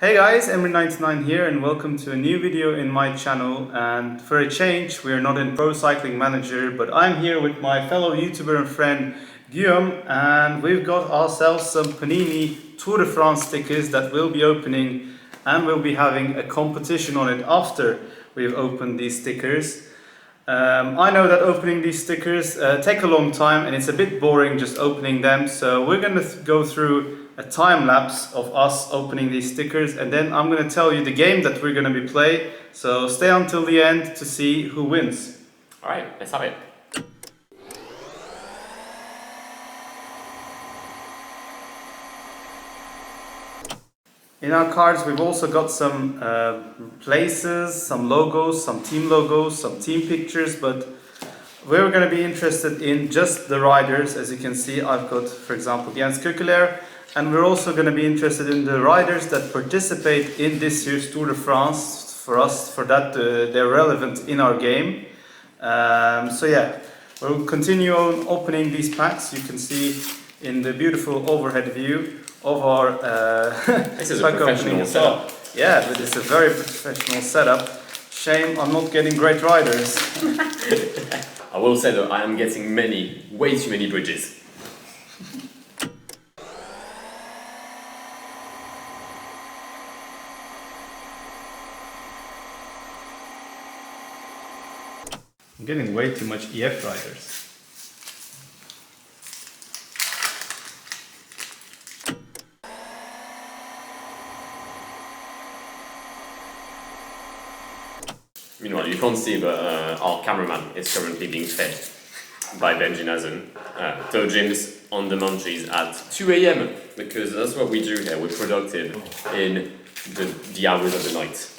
Hey guys, Emery99 here and welcome to a new video in my channel. And for a change, we are not in Pro Cycling Manager, but I'm here with my fellow YouTuber and friend Guillaume, and we've got ourselves some Panini Tour de France stickers that we'll be opening, and we'll be having a competition on it after we've opened these stickers. I know that opening these stickers take a long time and it's a bit boring just opening them, so we're going to go through a time lapse of us opening these stickers, and then I'm going to tell you the game that we're going to be playing, so stay until the end to see who wins. Alright, let's have it. In our cards we've also got some places, some logos, some team pictures, but we're going to be interested in just the riders. As you can see, I've got, for example, Jens Kukkeler, and we're also going to be interested in the riders that participate in this year's Tour de France. For that they're relevant in our game. So yeah, we'll continue on opening these packs. You can see in the beautiful overhead view of our this is a professional setup. Yeah, but it's a very professional setup. Shame I'm not getting great riders. I will say though, I am getting way too many bridges. I'm getting way too much EF riders. Meanwhile, you can't see, but our cameraman is currently being fed by Benji Nazen. Tojins on the munchies at 2 AM, because that's what we do here. We're productive in the hours of the night.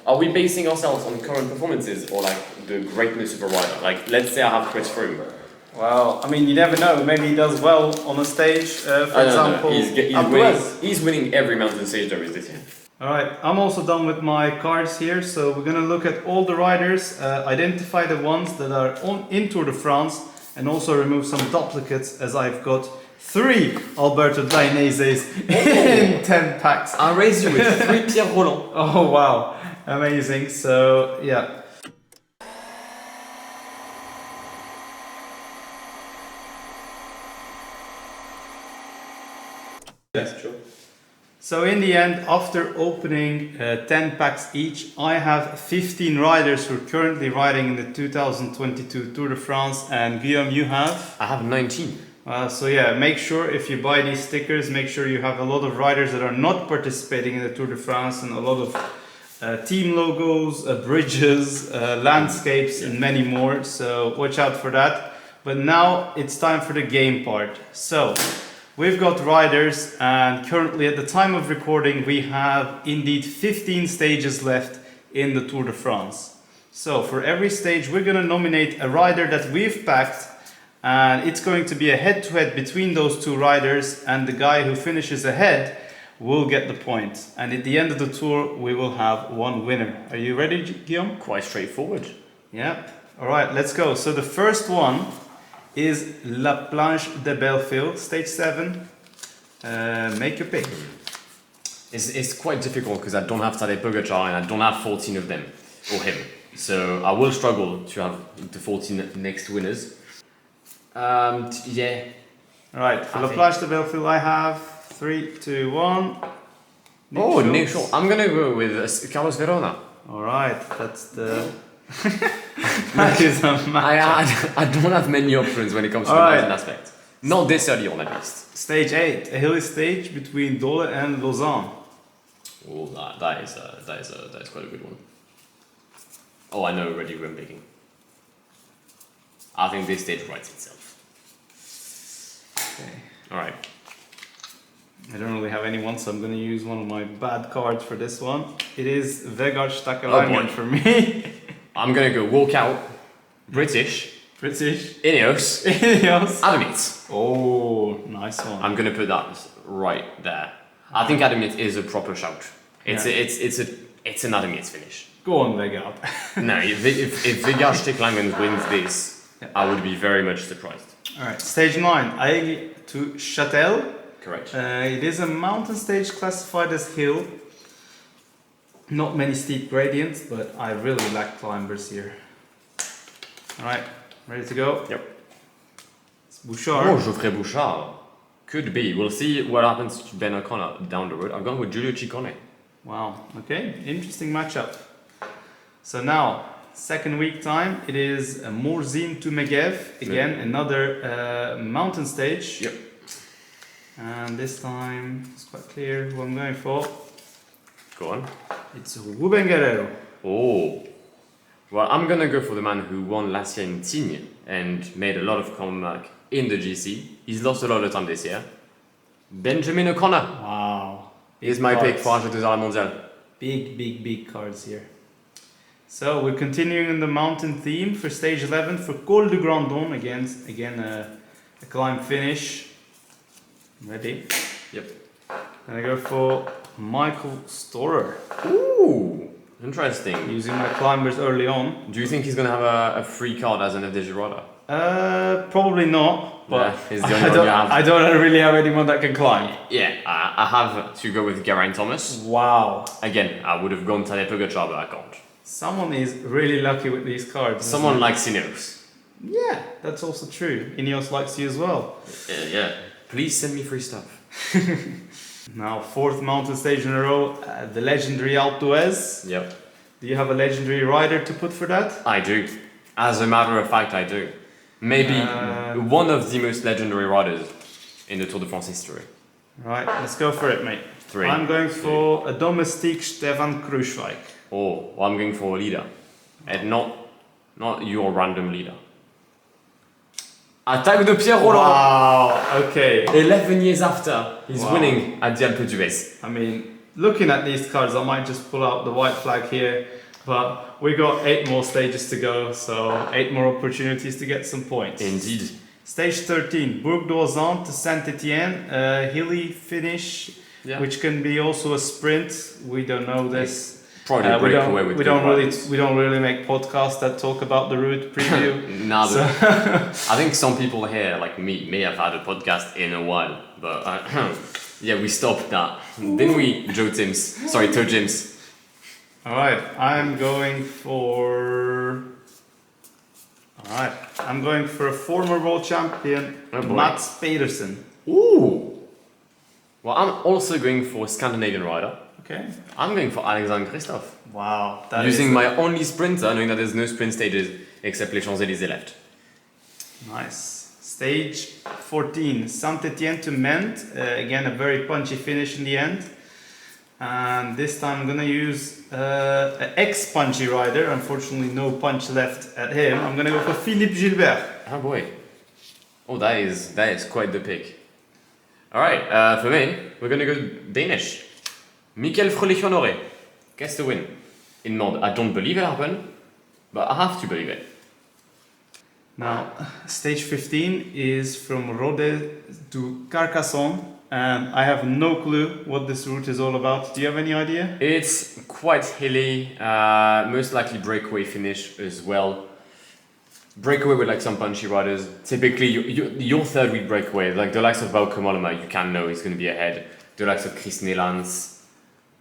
Are we basing ourselves on current performances or like the greatness of a rider? Like, let's say I have Chris Froome. Well, I mean, you never know. Maybe he does well on a stage, for example. He's winning every mountain stage there is this year. Alright, I'm also done with my cards here, so we're gonna look at all the riders, identify the ones that are in Tour de France, and also remove some duplicates, as I've got 3 Alberto Daineses in 10 packs. I'll raise you with 3 Pierre Roland. Oh wow, amazing. So yeah. Yes, sure. So in the end, after opening 10 packs each, I have 15 riders who are currently riding in the 2022 Tour de France, and Guillaume, you have? I have 19. So yeah, make sure if you buy these stickers, make sure you have a lot of riders that are not participating in the Tour de France, and a lot of team logos, bridges, landscapes, and many more, so watch out for that. But now it's time for the game part. So we've got riders, and currently at the time of recording we have indeed 15 stages left in the Tour de France. So for every stage we're going to nominate a rider that we've packed, and it's going to be a head-to-head between those 2 riders, and the guy who finishes ahead will get the point. And at the end of the tour we will have 1 winner. Are you ready, Guillaume? Quite straightforward. Yeah. Alright, let's go. So the first one is La Planche de Belleville, stage 7. Make your pick. It's quite difficult because I don't have Tadej Pogačar and I don't have 14 of them, or him. So I will struggle to have the 14 next winners. Yeah. Alright, for La Planche de Belleville I have 3, 2, 1. Nick Schultz. I'm gonna go with Carlos Verona. Alright, that's the... that is a match. I don't have many options when it comes to the mountain aspect. Not this early on, at least. Stage 8, a hilly stage between Dole and Lausanne. Oh, that is quite a good one. Oh, I know already who I'm picking. I think this stage writes itself. Okay. Alright. I don't really have anyone, so I'm going to use one of my bad cards for this one. It is Vegard Stakalainen for me. I'm gonna go walk out, British, Ineos, Adam Yates. Oh, nice one. I'm gonna put that right there. I think Adam Yates is a proper shout. It's an Adam Yates finish. Go on, Vegard. No, if Vegard Stakalainen wins this, I would be very much surprised. Alright, stage 9, Aigle to Châtel. Correct. It is a mountain stage classified as hill. Not many steep gradients, but I really like climbers here. Alright, ready to go? Yep. It's Bouchard. Oh, Geoffrey Bouchard. Could be. We'll see what happens to Ben O'Connor down the road. I'm going with Giulio Ciccone. Wow, okay, interesting matchup. So now, second week time, it is Morzine to Megev. Again, another mountain stage. Yep. And this time, it's quite clear who I'm going for. Go on. It's Ruben Guerrero. Oh. Well, I'm gonna go for the man who won last year in Tignes and made a lot of comeback in the GC. He's lost a lot of time this year. Benjamin O'Connor. Wow. He's my pick for Argenteuil à la Mondiale. Big cards here. So we're continuing in the mountain theme for stage 11 for Col du Grandon. Again a climb finish. Ready? Yep. Gonna go for Michael Storer. Ooh, interesting. Using my climbers early on. Do you think he's gonna have a free card as an FDJ rider? Probably not. But Yeah, he's the only one you have. I don't really have anyone that can climb. Yeah, I have to go with Geraint Thomas. Wow. Again, I would have gone Tadej Pogačar, but I can't. Someone is really lucky with these cards. Someone likes Ineos. Yeah, that's also true. Ineos likes you as well. Yeah. Please send me free stuff. Now, fourth mountain stage in a row, the legendary Alpe d'Huez. Yep. Do you have a legendary rider to put for that? I do. As a matter of fact, I do. Maybe one of the most legendary riders in the Tour de France history. Right, let's go for it, mate. 3. I'm going for a domestique Stefan Kruijswijk. Oh, well, I'm going for a leader. And not your random leader. Attaque de Pierre Roland! Wow, okay. 11 years after, he's Wow. winning at the Alpe d'Huez. I mean, looking at these cards, I might just pull out the white flag here. But we got 8 more stages to go, so 8 more opportunities to get some points. Indeed. Stage 13, Bourg d'Oisans to Saint-Étienne, a hilly finish, Yeah. which can be also a sprint. We don't know this. Probably a breakaway with we don't really make podcasts that talk about the route preview. Nah, but I think some people here, like me, may have had a podcast in a while, but yeah, we stopped that. Didn't we, Toe Jims? All right, I'm going for a former world champion, Oh boy. Mats Pedersen. Ooh! Well, I'm also going for a Scandinavian rider. Okay. I'm going for Alexander Christoph. Wow. Using my only sprinter, knowing that there's no sprint stages except Les Champs-Élysées left. Nice. Stage 14, Saint-Étienne to Mende. Again, a very punchy finish in the end. And this time I'm gonna use an ex-punchy rider. Unfortunately, no punch left at him. I'm gonna go for Philippe Gilbert. Oh boy. Oh, that is quite the pick. Alright, for me, we're gonna go Danish. Michael Frölich-Honoré gets the win in Mende. I don't believe it happened, but I have to believe it. Now, stage 15 is from Rodez to Carcassonne, and I have no clue what this route is all about. Do you have any idea? It's quite hilly, most likely breakaway finish as well. Breakaway with like some punchy riders. Typically, your third week breakaway, like the likes of Bauke Mollema, you can know he's going to be ahead. The likes of Chris Nederlands,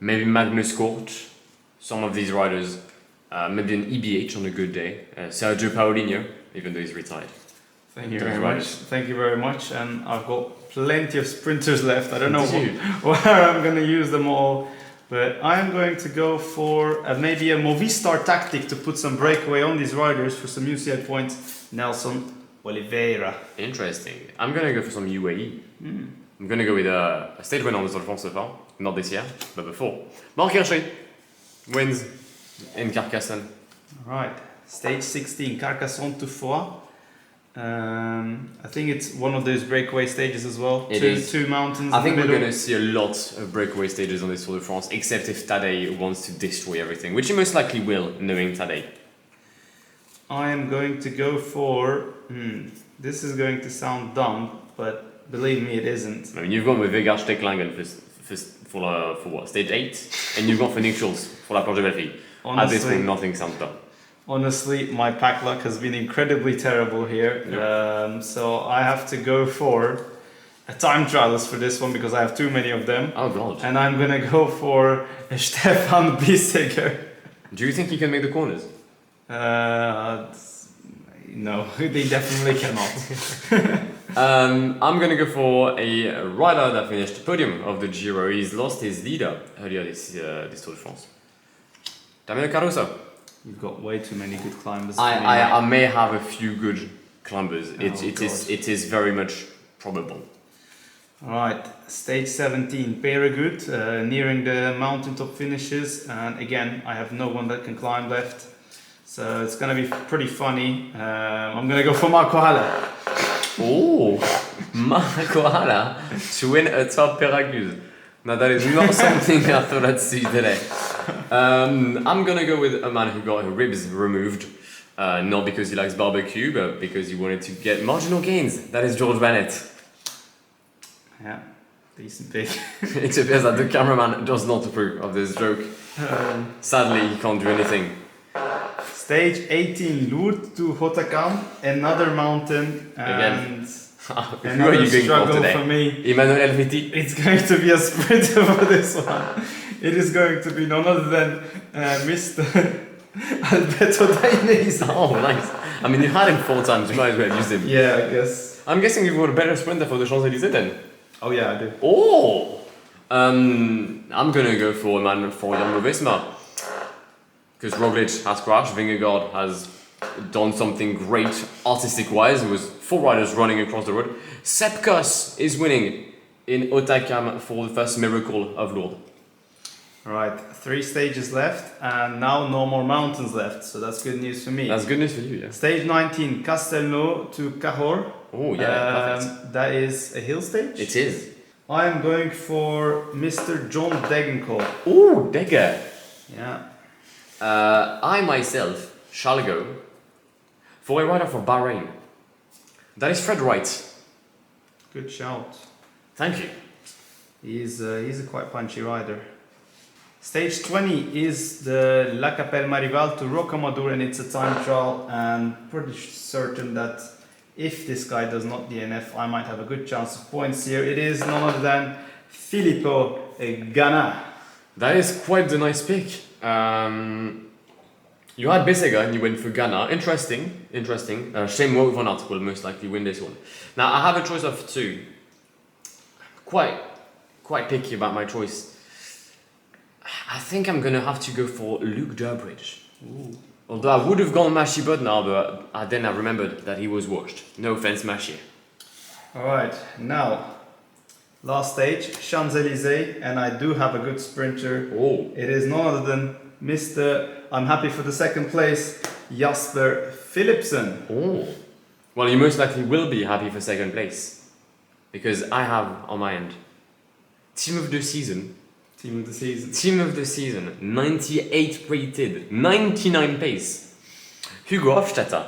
maybe Magnus Kort, some of these riders, maybe an EBH on a good day. Sergio Paulinho, even though he's retired. Thank you very much. And I've got plenty of sprinters left. I don't know where I'm going to use them all. But I'm going to go for maybe a Movistar tactic to put some breakaway on these riders for some UCI points. Nelson Oliveira. Interesting. I'm going to go for some UAE. I'm going to go with a stage winner on the Tour de France so far. Not this year, but before. Marc Hirschi wins in Carcassonne. Alright. Stage 16, Carcassonne to Foix. I think it's one of those breakaway stages as well. Two mountains. I think we're going to see a lot of breakaway stages on this Tour de France, except if Tadej wants to destroy everything, which he most likely will, knowing Tadej. I am going to go for. This is going to sound dumb, but believe me, it isn't. I mean, you've gone with Vegard Stecklangen for what, stage 8, and you've gone for Nick Schulz for La Planche de Belfi. At this point, nothing sounds dumb. Honestly, my pack luck has been incredibly terrible here. So I have to go for a time trialist for this one because I have too many of them. Oh god. And I'm gonna go for Stefan Biesiger. Do you think he can make the corners? No, they definitely cannot. I'm gonna go for a rider that finished podium of the Giro. He's lost his leader earlier this Tour de France. Damiano Caruso. You've got way too many good climbers. I may have a few good climbers. It is very much probable. Alright, stage 17, Peyregout, nearing the mountaintop finishes, and again, I have no one that can climb left, so it's gonna be pretty funny. I'm gonna go for Marco Haller. Oh, Marco Haller to win a top Peyregout. Now that is not something I thought I'd see today. I'm gonna go with a man who got his ribs removed, not because he likes barbecue, but because he wanted to get marginal gains. That is George Bennett. Yeah, decent pick. It appears that the cameraman does not approve of this joke. Sadly, he can't do anything. Stage 18, Lourdes to Hautacam, another mountain, and Who are another you going for struggle today? for me. Emmanuel Helvetii. It's going to be a sprinter for this one. It is going to be none other than Mr. Alberto Dainese. Oh, nice. I mean, you had him 4 times, you might as well use him. Yeah, I guess. I'm guessing you've got a better sprinter for the Champs-Élysées then. Oh yeah, I do. Oh! I'm gonna go for a man for Jumbo-Visma. Because Roglic has crashed, Vingegaard has done something great artistic-wise. It was 4 riders running across the road. Sepp Kuss is winning in Hautacam for the first miracle of Lourdes. Alright, 3 stages left, and now no more mountains left, so that's good news for me. That's good news for you, yeah. Stage 19, Castelnau to Cahors. Oh yeah, perfect. That is a hill stage. It is. I am going for Mr. John Degenkolb. Ooh, Degger. Yeah. I myself shall go for a rider for Bahrain. That is Fred Wright. Good shout. Thank you. He's a quite punchy rider. Stage 20 is the La Capelle Marival to Rocamadour, and it's a time trial, and pretty certain that if this guy does not DNF, I might have a good chance of points here. It is none other than Filippo Ganna. That is quite the nice pick. You had Bissega and you went for Ganna. Interesting. Shame Wout van Aert will most likely win this one. Now I have a choice of 2. Quite picky about my choice. I think I'm gonna have to go for Luke Durbridge. Ooh. Although I would have gone Machi Bodnar, but then I remembered that he was washed. No offense, Machi. Alright, now, last stage, Champs-Élysées, and I do have a good sprinter. Oh. It is none other than Mr. I'm happy for the second place, Jasper Philipsen. Oh. Well, you most likely will be happy for second place. Because I have on my end Team of the Season. Team of the season. Team of the Season, 98 rated, 99 pace. Hugo Hofstetter.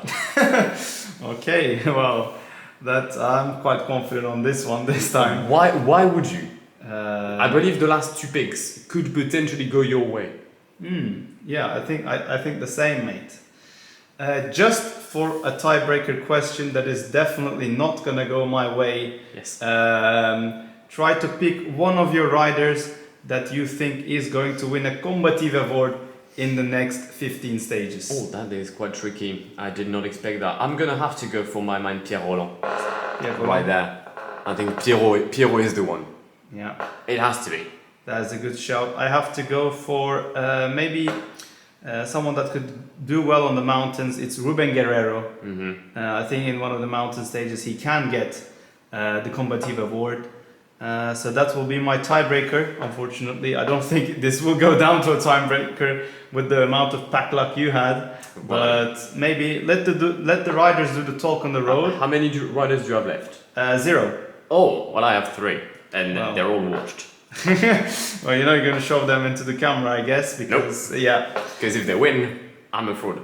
Okay, well, that I'm quite confident on this one this time. Why would you? I believe the last 2 picks could potentially go your way. Yeah, I think the same, mate. Just for a tiebreaker question that is definitely not gonna go my way. Yes. Try to pick one of your riders that you think is going to win a combative award in the next 15 stages. Oh, that is quite tricky. I did not expect that. I'm gonna have to go for my man Pierre Roland. Yeah, Right there. I think Pierrot is the one. Yeah, It has to be. that's a good shout. I have to go for maybe someone that could do well on the mountains. It's Ruben Guerrero. I think in one of the mountain stages he can get the combative award. So that will be my tiebreaker. Unfortunately, I don't think this will go down to a tiebreaker with the amount of pack luck you had. But maybe let the riders do the talk on the road. How many riders do you have left? 0. Oh, well, I have 3, and Wow. they're all washed. Well, you're not going to show them into the camera, I guess, because yeah. Because if they win, I'm a fraud.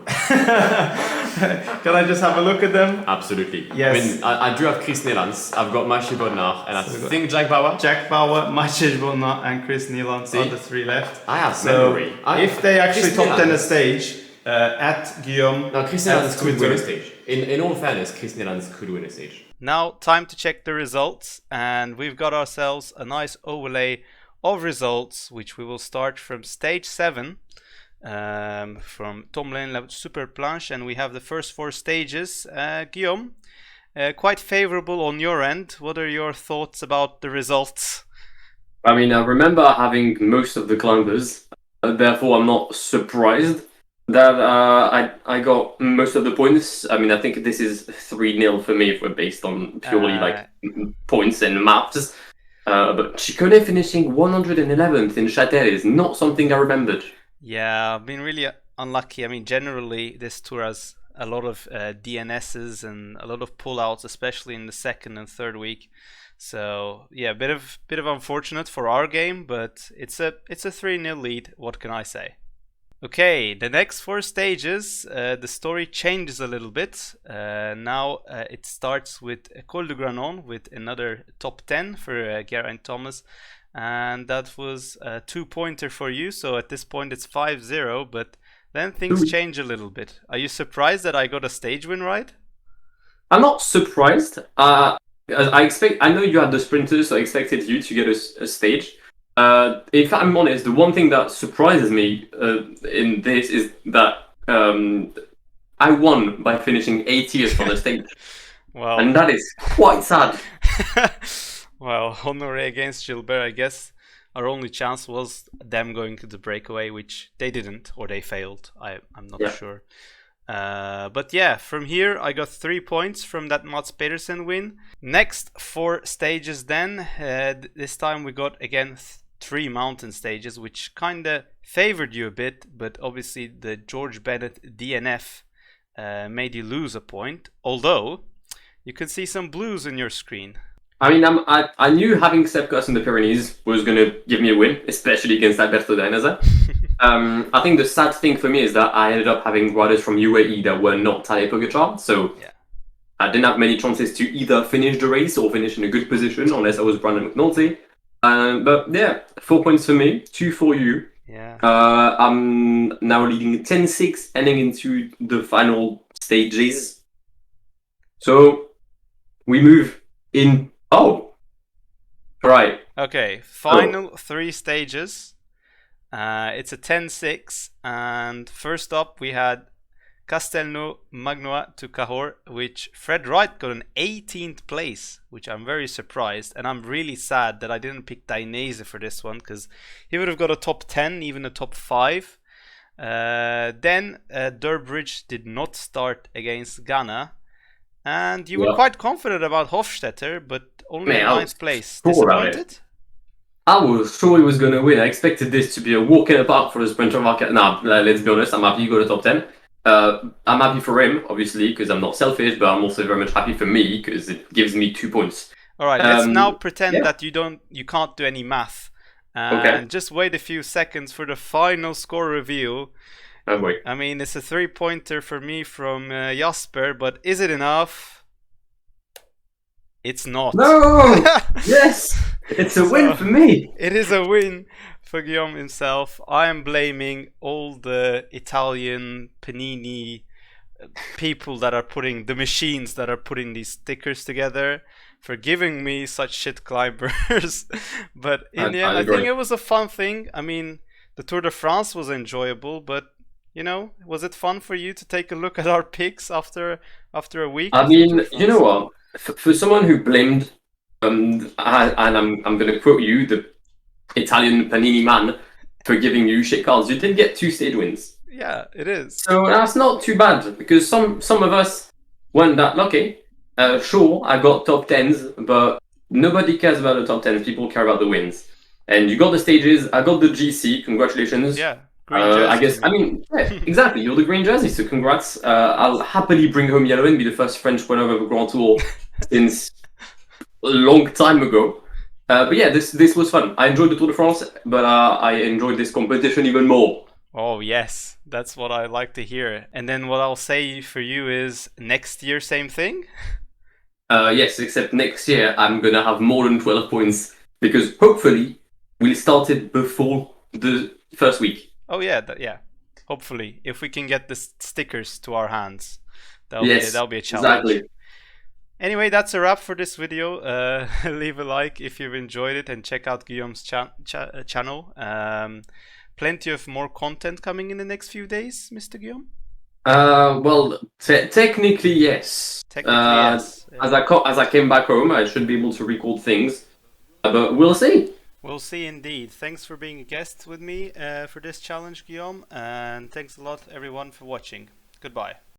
Can I just have a look at them? Absolutely. Yes. I mean, I do have Chris Nellans, I've got Machi Bodnar, and I So think Jack Bauer. Jack Bauer, Maciej Bona, and Chris Nieland See? are the 3 left. I have So memory. if they actually Chris top 10 a Nellans- stage at Guillaume, No, Chris at Nellans could win Twitter. a stage. In all fairness, Chris Nellans could win a stage. Now, time to check the results, and we've got ourselves a nice overlay of results, which we will start from stage 7, from Tomlin La Super Planche, and we have the first 4 stages. Guillaume, quite favorable on your end. What are your thoughts about the results? I mean, I remember having most of the climbers, therefore I'm not surprised that I got most of the points. I mean, I think this is 3-0 for me if we're based on purely points and maps. But Chicone finishing 111th in Châtel is not something I remembered. Yeah, I've been really unlucky. I mean, generally this tour has a lot of DNSs and a lot of pullouts, especially in the second and third week. So yeah, bit of unfortunate for our game, but it's a 3-0 lead. What can I say? Okay, the next 4 stages, the story changes a little bit. Now it starts with Col de Granon with another top 10 for Geraint Thomas, and that was a 2-pointer for you. So at this point it's 5-0, but then things change a little bit. Are you surprised that I got a stage win right? I'm not surprised. I know you had the sprinters, so I expected you to get a stage. If I'm honest, the one thing that surprises me in this is that I won by finishing 80th on the stage. Well, and that is quite sad. Well, honoré against Gilbert, I guess. Our only chance was them going to the breakaway, which they didn't, or they failed. I'm not sure. But yeah, from here I got 3 points from that Mats Pedersen win. Next 4 stages then. This time we got again 3 mountain stages, which kinda favored you a bit, but obviously the George Bennett DNF made you lose a point. Although you can see some blues on your screen. I mean, I knew having Sepkus in the Pyrenees was going to give me a win, especially against Alberto Dainese. I think the sad thing for me is that I ended up having riders from UAE that were not Tadej Pogacar, so I didn't have many chances to either finish the race or finish in a good position, unless I was Brandon McNulty. But yeah, 4 points for me, 2 for you. Yeah. I'm now leading 10-6, heading into the final stages. So we move in. Oh, right. Okay, final 3 stages. It's a 10-6, and first up we had Castelnau Magnois to Cahors, which Fred Wright got an 18th place, which I'm very surprised, and I'm really sad that I didn't pick Dainese for this one, because he would have got a top 10, even a top 5. Then Durbridge did not start against Ghana, and you were quite confident about Hofstetter, but only 9th place. Disappointed? I was sure he was going to win. I expected this to be a walk in the park for the sprinter market. Now, let's be honest, I'm happy he got a top 10. I'm happy for him, obviously, because I'm not selfish, but I'm also very much happy for me, because it gives me 2 points. Alright, let's now pretend that you can't do any math. And just wait a few seconds for the final score reveal. Oh boy. I mean, it's a 3-pointer for me from Jasper, but is it enough? It's not. No! Yes! It's a win for me! It is a win for Guillaume himself. I am blaming all the Italian Panini people that are putting, the machines that are putting these stickers together, for giving me such shit climbers. But in the end, I think it was a fun thing. I mean, the Tour de France was enjoyable, but you know, was it fun for you to take a look at our picks after a week? I mean, you know what? For someone who blamed, and I'm going to quote you, the Italian Panini man, for giving you shit cards, you did get 2 stage wins. Yeah, it is. So that's not too bad, because some of us weren't that lucky. Sure, I got top 10s, but nobody cares about the top 10s. People care about the wins. And you got the stages. I got the GC. Congratulations. Yeah. I guess. I mean, yeah, exactly. You're the green jersey, so congrats. I'll happily bring home yellow and be the first French winner of a Grand Tour since a long time ago. But yeah, this was fun. I enjoyed the Tour de France, but I enjoyed this competition even more. Oh yes, that's what I like to hear. And then what I'll say for you is next year, same thing? Yes, except next year I'm gonna have more than 12 points, because hopefully we'll start it before the first week. Oh yeah, yeah. Hopefully, if we can get the stickers to our hands, that'll be a challenge. Exactly. Anyway, that's a wrap for this video. Leave a like if you've enjoyed it and check out Guillaume's channel. Plenty of more content coming in the next few days, Mr. Guillaume? Well, technically yes. Technically, yes. As I came back home, I should be able to record things, but we'll see. We'll see indeed. Thanks for being a guest with me for this challenge, Guillaume, and thanks a lot everyone for watching. Goodbye.